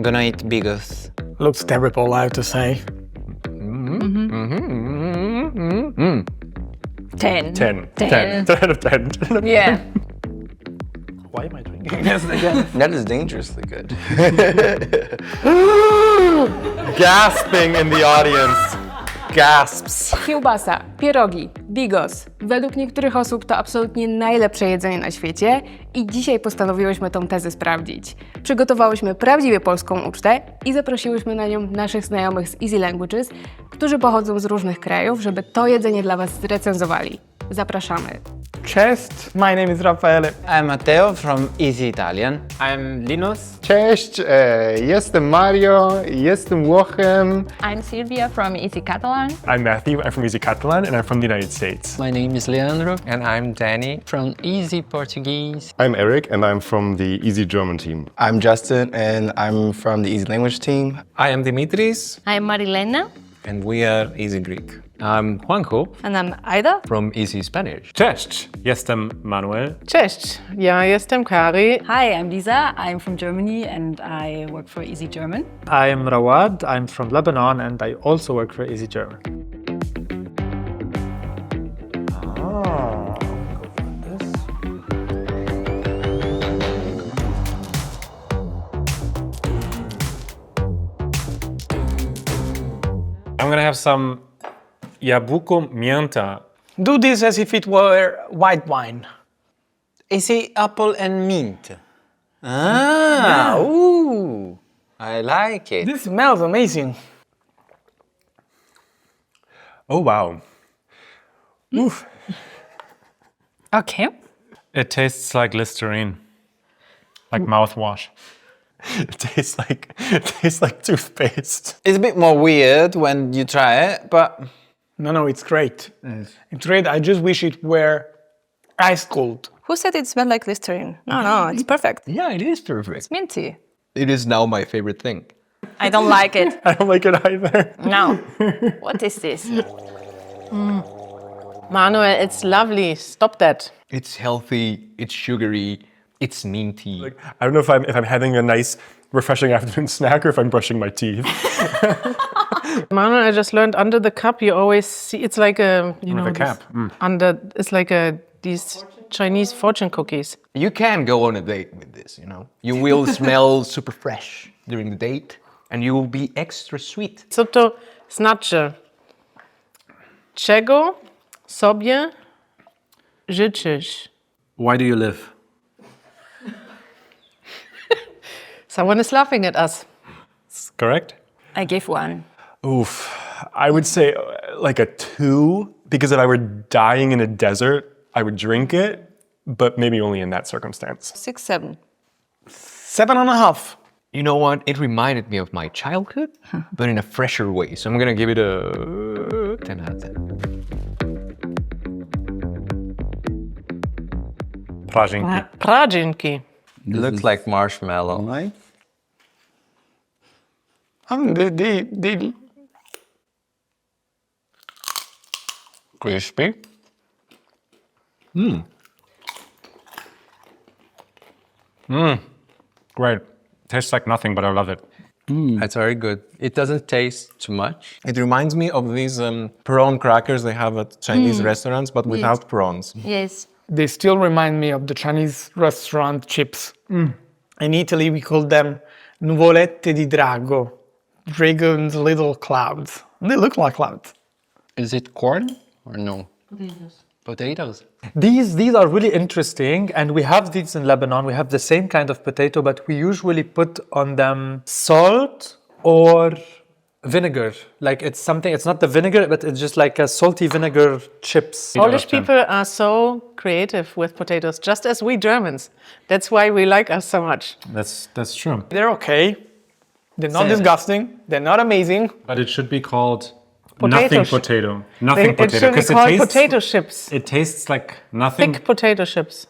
I'm gonna eat Bigos. Looks terrible, I have to say. 10. 10. 10. 10 out of 10. Yeah. Why am I drinking this again? That is dangerously good. Gasping in the audience. Gasps. Kiełbasa, pierogi, bigos. Według niektórych osób to absolutnie najlepsze jedzenie na świecie i dzisiaj postanowiłyśmy tą tezę sprawdzić. Przygotowałyśmy prawdziwie polską ucztę i zaprosiłyśmy na nią naszych znajomych z Easy Languages, którzy pochodzą z różnych krajów, żeby to jedzenie dla Was zrecenzowali. Zapraszamy. Cześć, my name is Raffaele. I'm Matteo from Easy Italian. I'm Linus. Cześć, jestem Mario, jestem Włochem. I'm Silvia from Easy Catalan. I'm Matthew, I'm from Easy Catalan, and I'm from the United States. My name is Leandro. And I'm Danny. From Easy Portuguese. I'm Eric and I'm from the Easy German team. I'm Justin, and I'm from the Easy Language team. I am Dimitris. I'm Marilena. And we are Easy Greek. I'm Juanjo. And I'm Aida. From Easy Spanish. Cześć, jestem Manuel. Cześć, ja jestem Kari. Hi, I'm Lisa. I'm from Germany and I work for Easy German. I'm Rawad. I'm from Lebanon and I also work for Easy German. I'm gonna have some jabłko-mięta. Do this as if it were white wine. Is it apple and mint? Ah, ooh, I like it. This smells amazing. Oh, wow. Oof. Okay. It tastes like Listerine. Like mouthwash. It tastes like toothpaste. It's a bit more weird when you try it, but No, it's great. It's great. I just wish it were ice cold. Who said it smelled like Listerine? No, it's perfect. Yeah, it is perfect. Minty. It is now my favorite thing. I don't like it. I don't like it either. No. What is this? Manuel, it's lovely. Stop that. It's healthy, it's sugary, it's minty. I don't know if I'm having a nice, refreshing afternoon snack or if I'm brushing my teeth. Manuel, I just learned under the cup you always see it's like a a cap. Under it's like these Chinese fortune cookies. You can go on a date with this, you know. You will smell super fresh during the date and you will be extra sweet. Co to znaczy? Czego sobie życzysz? Why do you live? Someone is laughing at us. Correct? I give 1. Oof. I would say like a 2, because if I were dying in a desert, I would drink it, but maybe only in that circumstance. 6, 7. 7.5. You know what? It reminded me of my childhood, but in a fresher way. So I'm gonna give it a 10 out of 10. Prażynki. Prażynki. It looks like marshmallow. They Crispy. Great. Tastes like nothing, but I love it. That's very good. It doesn't taste too much. It reminds me of these prawn crackers they have at Chinese restaurants, but without prawns. Yes. They still remind me of the Chinese restaurant chips. In Italy, we call them nuvolette di drago, dragon's little clouds. They look like clouds. Is it corn or no? Potatoes. These are really interesting, and we have these in Lebanon. We have the same kind of potato, but we usually put on them salt or vinegar. Like it's not the vinegar, but it's just like a salty vinegar chips. Polish people are so creative with potatoes, just as we Germans. That's why we like us so much. That's true. They're okay. They're not disgusting. They're not amazing. But it should be called Potato nothing ch- potato. Nothing It potato. should be 'Cause called potato chips. It tastes like nothing, Thick potato chips.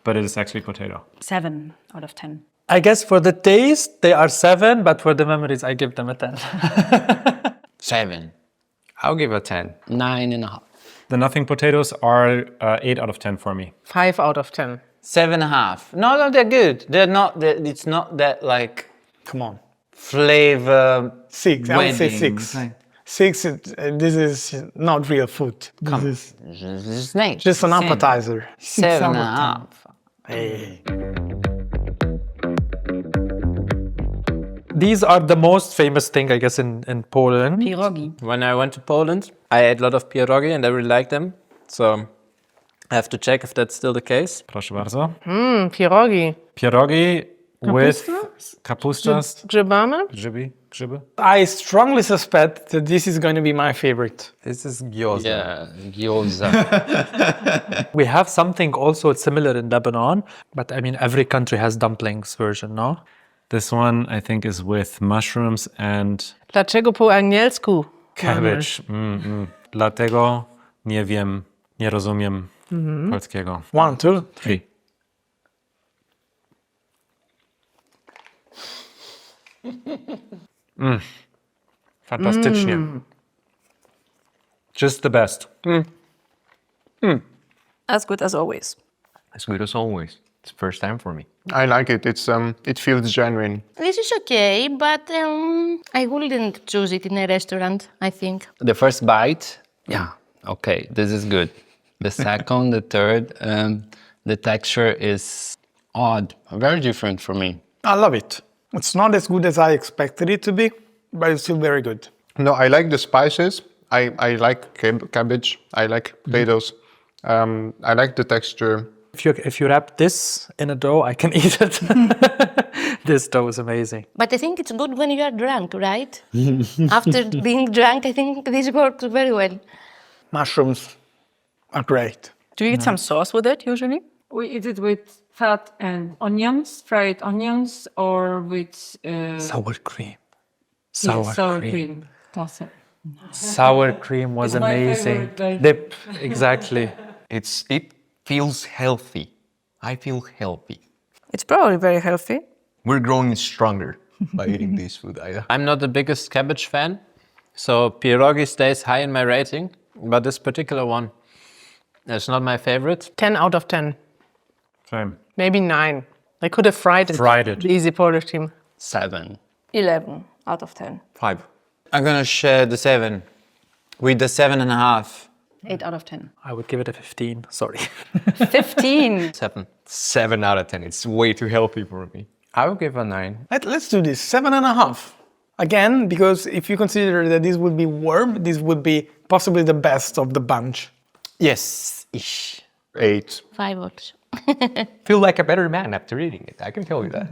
but it is actually potato. 7 out of 10. I guess for the taste, they are 7, but for the memories, I give them a 10. 7. I'll give a 10. 9.5. The nothing potatoes are 8 out of 10 for me. 5 out of 10. 7.5. No, they're good. They're not. It's not that like Come on. flavor. 6. I would say wedding 6. thing. 6. This is not real food. This is Just snake. just an appetizer. 7.5. Hey. These are the most famous thing, I guess, in Poland. Pierogi. When I went to Poland, I ate a lot of pierogi and I really liked them. So I have to check if that's still the case. Proszę bardzo. Pierogi. Pierogi with kapustas. Grzybamy? Grzyby. I strongly suspect that this is going to be my favorite. This is gyoza. Yeah, gyoza. We have something also similar in Lebanon, but I mean, every country has dumplings version, no? This one, I think, is with mushrooms and Dlaczego po angielsku? cabbage. Dlatego nie wiem, nie rozumiem polskiego. 1, 2, 3. Fantastycznie. Just the best. As good as always. As good as always. It's the first time for me. I like it. It feels genuine. This is okay, but I wouldn't choose it in a restaurant, I think. The first bite, yeah, okay, this is good. The second, the third, the texture is odd, very different for me. I love it. It's not as good as I expected it to be, but it's still very good. No, I like the spices. I like cabbage. I like potatoes. I like the texture. If you wrap this in a dough, I can eat it. This dough is amazing. But I think it's good when you are drunk, right? After being drunk, I think this works very well. Mushrooms are great. Do you eat some sauce with it usually? We eat it with fat and onions, fried onions, or with Sour cream. sour cream. That's it. Sour cream was It's my amazing. favorite Dip, exactly. It feels healthy. I feel healthy. It's probably very healthy. We're growing stronger by eating this food, Ida. I'm not the biggest cabbage fan, so pierogi stays high in my rating, but this particular one is not my favorite. 10 out of 10. Same. Maybe 9. They could have fried it. The easy Polish team. 7. 11 out of 10. 5. I'm gonna share the 7 with the 7.5. 8 out of 10. I would give it a 15, sorry. 15. 7. 7 out of 10. It's way too healthy for me. I would give a 9. Let's do this. 7.5. Again, because if you consider that this would be warm, this would be possibly the best of the bunch. Yes, ish. 8. 5 works. Feel like a better man after eating it. I can tell you that.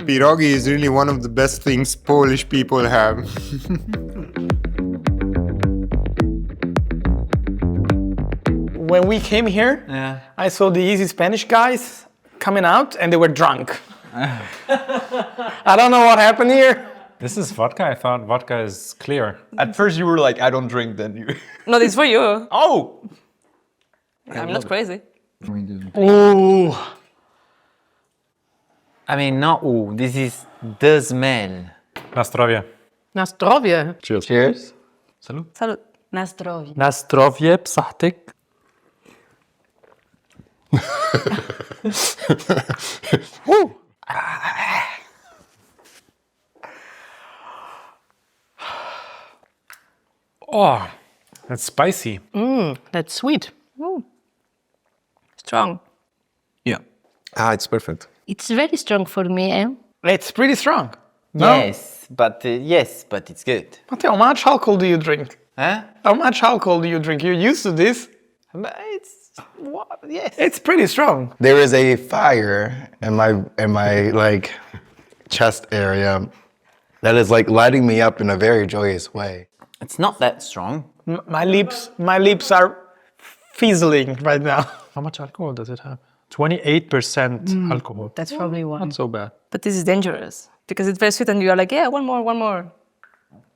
Pierogi is really one of the best things Polish people have. When we came here, I saw the Easy Spanish guys coming out and they were drunk. I don't know what happened here. This is vodka. I thought vodka is clear. At first you were like, I don't drink, then you... No, this is for you. Oh! I'm not crazy. Ooh. I mean, not ooh, this is the smell. Na zdrowie. Na zdrowie. Cheers. Cheers. Salud. Salud. Na zdrowie. Na zdrowie, psachtyk. Oh, that's spicy. That's sweet. Strong. Yeah. It's perfect. It's very strong for me, eh? It's pretty strong. No? Yes, but it's good. Matteo, how much alcohol do you drink? Huh? How much alcohol do you drink? You're used to this. But it's what? Yes. It's pretty strong. There is a fire in my like chest area that is like lighting me up in a very joyous way. It's not that strong. My lips are fizzling right now. How much alcohol does it have? 28% alcohol. That's probably one. Not so bad. But this is dangerous because it's very sweet and you are like, yeah, one more.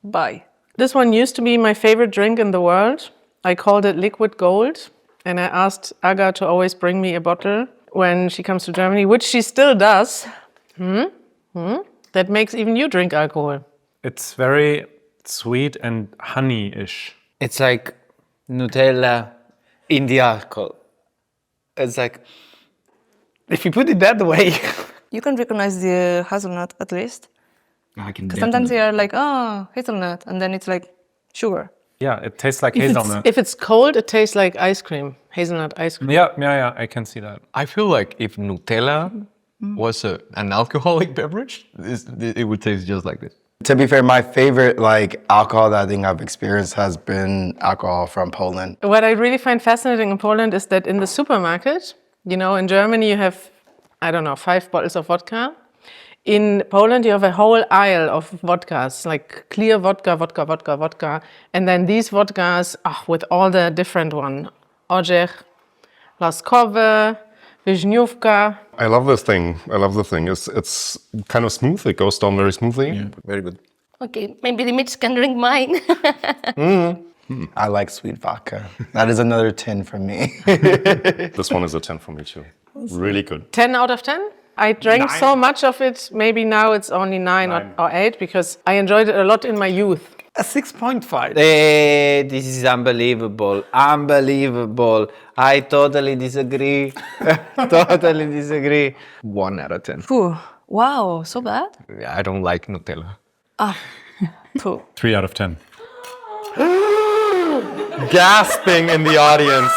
Bye. This one used to be my favorite drink in the world. I called it liquid gold, and I asked Aga to always bring me a bottle when she comes to Germany, which she still does. That makes even you drink alcohol. It's very sweet and honey-ish. It's like Nutella in the alcohol. It's like If you put it that way. You can recognize the hazelnut at least. I can. Because sometimes they are like, oh, hazelnut, and then it's like sugar. Yeah, it tastes like If hazelnut. if it's cold, it tastes like ice cream, hazelnut ice cream. Yeah, I can see that. I feel like if Nutella was an alcoholic beverage, it would taste just like this. To be fair, my favorite like alcohol that I think I've experienced has been alcohol from Poland. What I really find fascinating in Poland is that in the supermarket, you know, in Germany you have, I don't know, 5 bottles of vodka. In Poland, you have a whole aisle of vodkas, like clear vodka, vodka. And then these vodkas, with all the different one. Orzech, laskowy, Wiśniówka. I love this thing. I love the thing. It's kind of smooth. It goes down very smoothly. Yeah, very good. Okay, maybe the Mitch can drink mine. I like sweet vodka. That is another 10 from me. This one is a 10 for me too. Really good. 10 out of 10? I drank 9. so much of it, maybe now it's only 9 or 8 because I enjoyed it a lot in my youth. A 6.5. This is unbelievable. Unbelievable. I totally disagree. Totally disagree. 1 out of 10. Phew. Wow, so bad? Yeah, I don't like Nutella. Phew. 3 out of 10. Gasping in the audience.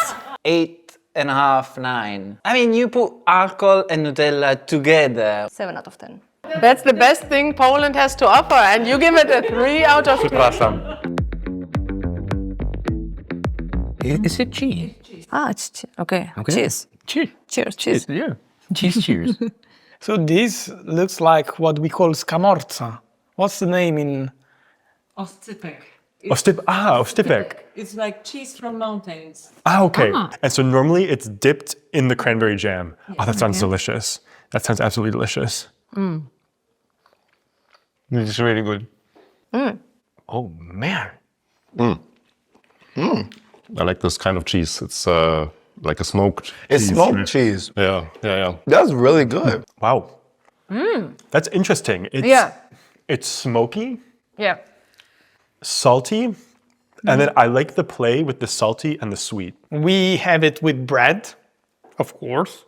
8.5, 9. I mean, you put alcohol and Nutella together. 7 out of 10. That's the best thing Poland has to offer, and you give it a 3 out of 10. Zapraszam. Is it cheese? It's okay. Cheers. Cheers. Cheers. Cheers. Yeah. Cheers. So this looks like what we call scamorza. What's the name in... Oscypek. Oscypek. It's like cheese from mountains. Okay. And so normally it's dipped in the cranberry jam. Oh, that sounds delicious. That sounds absolutely delicious. This is really good. Oh, man. I like this kind of cheese. It's like a smoked It's cheese. smoked cheese. Yeah. That's really good. Wow. That's interesting. It's smoky, Yeah. salty, and then I like the play with the salty and the sweet. We have it with bread, of course.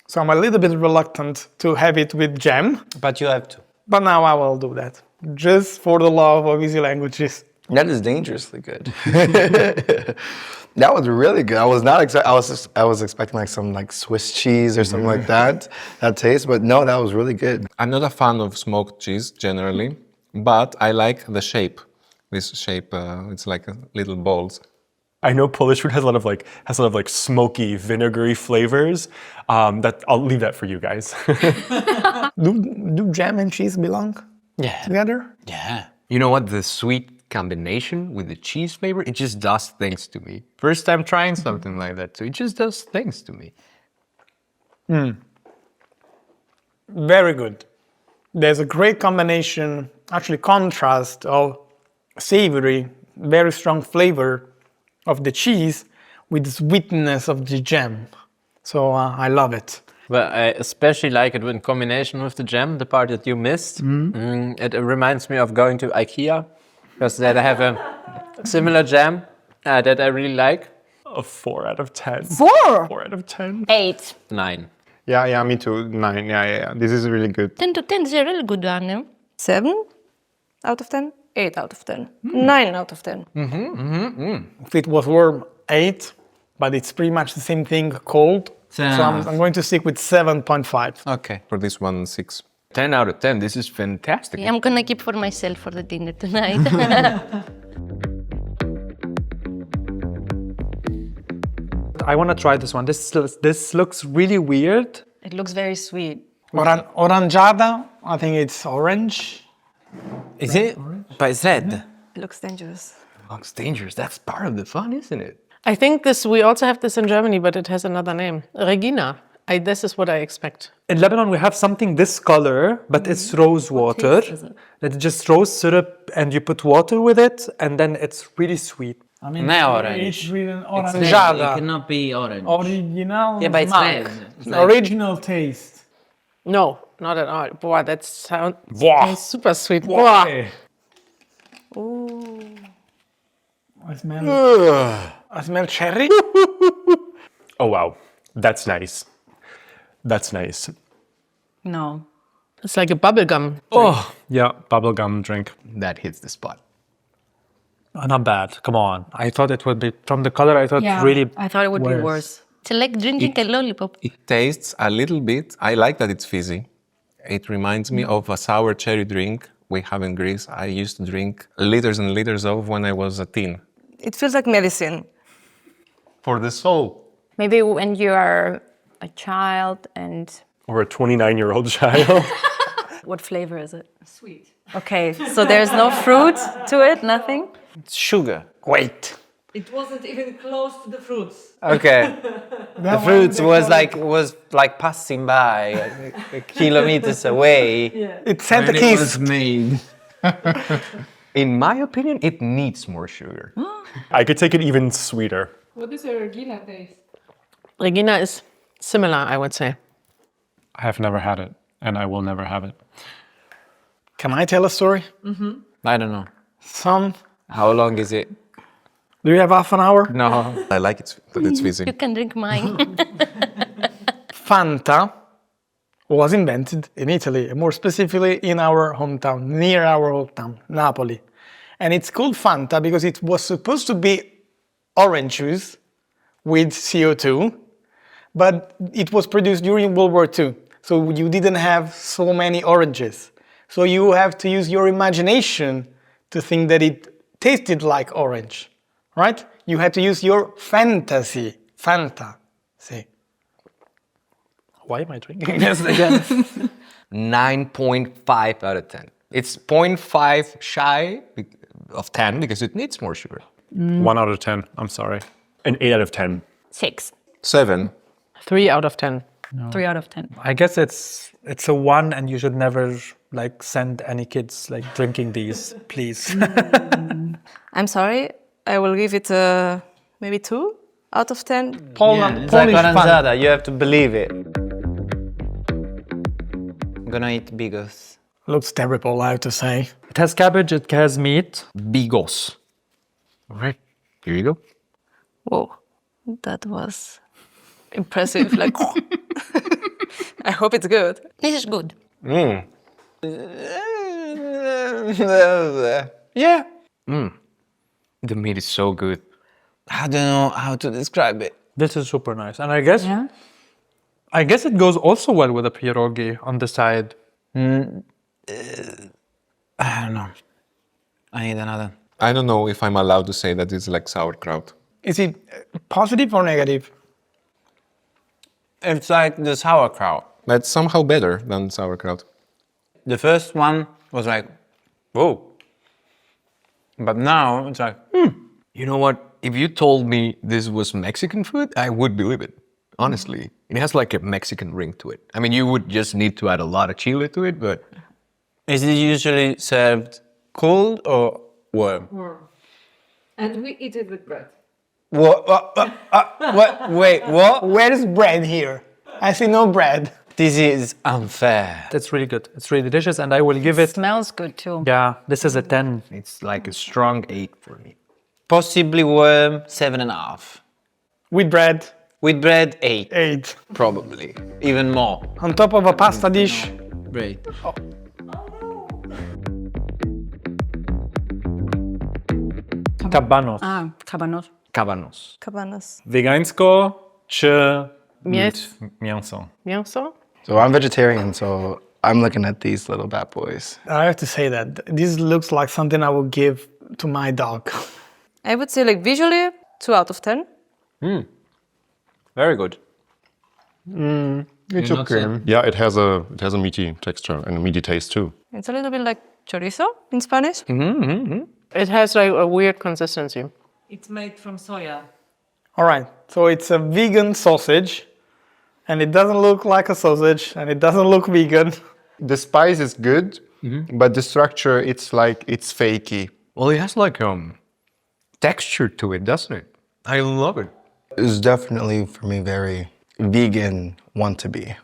So I'm a little bit reluctant to have it with jam. But you have to. But now I will do that. Just for the love of easy languages. That is dangerously good. That was really good. I was not I was expecting like some like Swiss cheese or something like that taste, but no, that was really good. I'm not a fan of smoked cheese generally, but I like the shape. This shape, it's like little balls. I know Polish food has a lot of like smoky, vinegary flavors. That I'll leave that for you guys. Do jam and cheese belong together? Yeah. You know what? The sweet combination with the cheese flavor, it just does things to me. First time trying something like that, so it just does things to me. Very good. There's a great combination, actually contrast of savory, very strong flavor of the cheese with the sweetness of the jam. So I love it. But I especially like it in combination with the jam, the part that you missed. It reminds me of going to IKEA, because they have a similar jam that I really like. A 4 out of 10. 4? 4 out of 10. 8. 9. Yeah, me too. 9. Yeah. This is really good. 10 to 10 is a really good one. No? 7 out of 10. 8 out of 10. 9 out of 10. If it was warm, 8, but it's pretty much the same thing cold. So I'm going to stick with 7.5. Okay. For this one, 6. 10 out of 10. This is fantastic. I'm gonna keep for myself for the dinner tonight. I want to try this one. This looks really weird. It looks very sweet. Oranżada, I think it's orange. Is it? But it's red. It looks dangerous. Looks dangerous. That's part of the fun, isn't it? I think we also have this in Germany, but it has another name. Regina. This is what I expect. In Lebanon, we have something this color, but it's rose water. It's just rose syrup, and you put water with it, and then it's really sweet. I mean, Not orange. it's written It's red. oranżada. It cannot be orange. Original Yeah, but it's smack. red. It's like- Original taste. No, not at all. Boy, that sounds super sweet. Wow. Ooh. I smell cherry. Oh wow, that's nice. That's nice. No. It's like a bubble gum. Oh, Yeah, bubblegum drink. That hits the spot. not bad. Come on. I thought it would be, from the color, I thought really I thought it would be worse. It's like drinking a lollipop. It tastes a little bit. I like that it's fizzy. It reminds me of a sour cherry drink we have in Greece. I used to drink liters and liters of when I was a teen. It feels like medicine. For the soul. Maybe when you are a child and... Or a 29-year-old child. What flavor is it? Sweet. Okay, so there's no fruit to it, nothing? It's sugar. Wait. It wasn't even close to the fruits. Okay. The fruits was like passing by kilometers away. It sent a When it kiss. was made. In my opinion, it needs more sugar. I could take it even sweeter. What does a Regina taste? Regina is similar, I would say. I have never had it, and I will never have it. Can I tell a story? I don't know. Some. How long is it? Do you have half an hour? No. I like it, but it's fizzy. You can drink mine. Fanta was invented in Italy, and more specifically in our hometown, near our hometown, Napoli. And it's called Fanta because it was supposed to be orange juice with CO2, but it was produced during World War II. So you didn't have so many oranges. So you have to use your imagination to think that it tasted like orange, right? You had to use your fantasy. Fanta. See. Why am I drinking this again? 9.5 out of 10. It's 0.5 shy of 10 because it needs more sugar. 1 out of 10. I'm sorry. An 8 out of 10. 6. 7. 3 out of 10. 3 out of 10. I guess it's a 1, and you should never like send any kids like drinking these, please. I'm sorry, I will give it maybe 2 out of 10. It's like Oranżada, you have to believe it. I'm gonna eat Bigos. Looks terrible, I have to say. It has cabbage, it has meat. Bigos. All right, here you go. Whoa, that was impressive. Like, I hope it's good. This is good. Yeah. The meat is so good. I don't know how to describe it. This is super nice, and I guess it goes also well with a pierogi on the side. I don't know. I need another. I don't know if I'm allowed to say that it's like sauerkraut. Is it positive or negative? It's like the sauerkraut. That's somehow better than sauerkraut. The first one was like, whoa. But now it's like, You know what? If you told me this was Mexican food, I would believe it. Honestly, it has like a Mexican ring to it. I mean, you would just need to add a lot of chili to it, but... Is it usually served cold or warm? And we eat it with bread. What? Wait, what? Where's bread here? I see no bread. This is unfair. That's really good. It's really delicious, and I will give it. Smells good too. Yeah, this is a 10. It's like a strong 8 for me. Possibly warm, 7.5. With bread, With bread, 8. 8. Probably. Even more. On top of a pasta dish. Great. Kabanos. Kabanos. Kabanos. Kabanos. Wegańsko czy Mięso. mięso? So I'm vegetarian, so I'm looking at these little bad boys. I have to say that this looks like something I would give to my dog. I would say like visually 2 out of 10. Very good. It's okay. Yeah, it has a meaty texture and a meaty taste too. It's a little bit like chorizo in Spanish. It has like a weird consistency. It's made from soya. All right, so it's a vegan sausage, and it doesn't look like a sausage, and it doesn't look vegan. The spice is good, but the structure, it's fakey. Well, it has like texture to it, doesn't it? I love it. It's definitely, for me, very vegan want to be.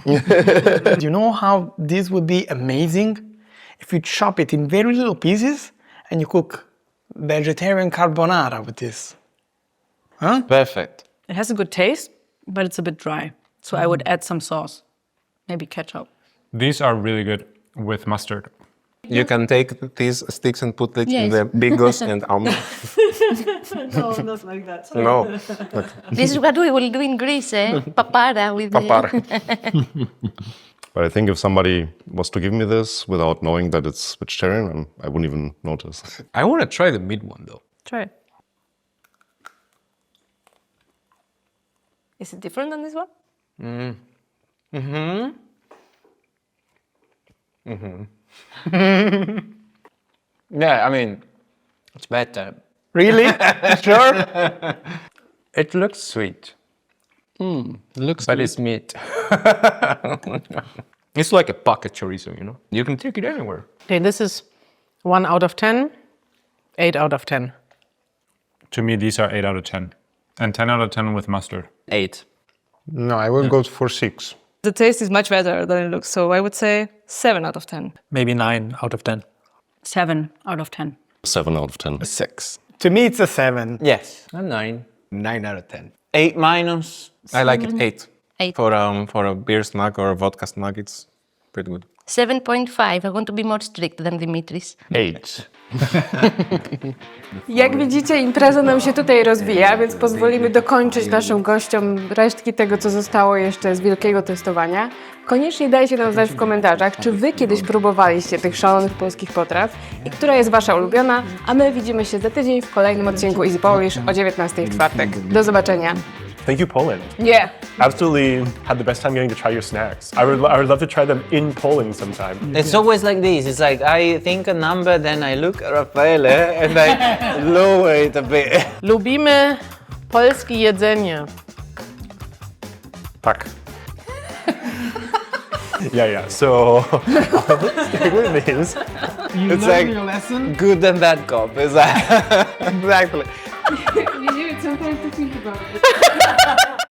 Do you know how this would be amazing? If you chop it in very little pieces, and you cook vegetarian carbonara with this. Huh? Perfect. It has a good taste, but it's a bit dry. So I would add some sauce, maybe ketchup. These are really good with mustard. You can take these sticks and put it in Yes. the bigos and No, not like that. No. This is what we will do in Greece, eh? Papara with Papara. But I think if somebody was to give me this without knowing that it's vegetarian, I wouldn't even notice. I want to try the meat one though. Try it. Is it different than this one? Yeah, I mean, it's better. Really? Sure? It looks sweet. Looks But good. it's meat. It's like a pocket chorizo, you know? You can take it anywhere. Okay, this is 1 out of 10, 8 out of 10. To me, these are 8 out of 10. And 10 out of 10 with mustard. 8. No, I will go for 6. The taste is much better than it looks, so I would say 7 out of 10. Maybe 9 out of 10. 7 out of 10. 7 out of 10. 6. To me, it's a 7. Yes. A 9. 9 out of 10. 8 minus. I like it 8. 8. For a beer snack or a vodka snack, it's pretty good. 7.5. I want to be more strict than Dimitris. 8. Jak widzicie, impreza nam się tutaj rozwija, więc pozwolimy dokończyć naszym gościom resztki tego, co zostało jeszcze z wielkiego testowania. Koniecznie dajcie nam znać w komentarzach, czy wy kiedyś próbowaliście tych szalonych polskich potraw i która jest wasza ulubiona, a my widzimy się za tydzień w kolejnym odcinku Easy Polish o 19 w czwartek. Do zobaczenia. Thank you, Poland. Yeah. Absolutely had the best time getting to try your snacks. I would love to try them in Poland sometime. It's always like this. It's like I think a number, then I look at Raffaele and I lower it a bit. Lubimy polskie jedzenie. Tak. Yeah. So, it is. It's like good and bad cop. It's like exactly. You sometimes think about it.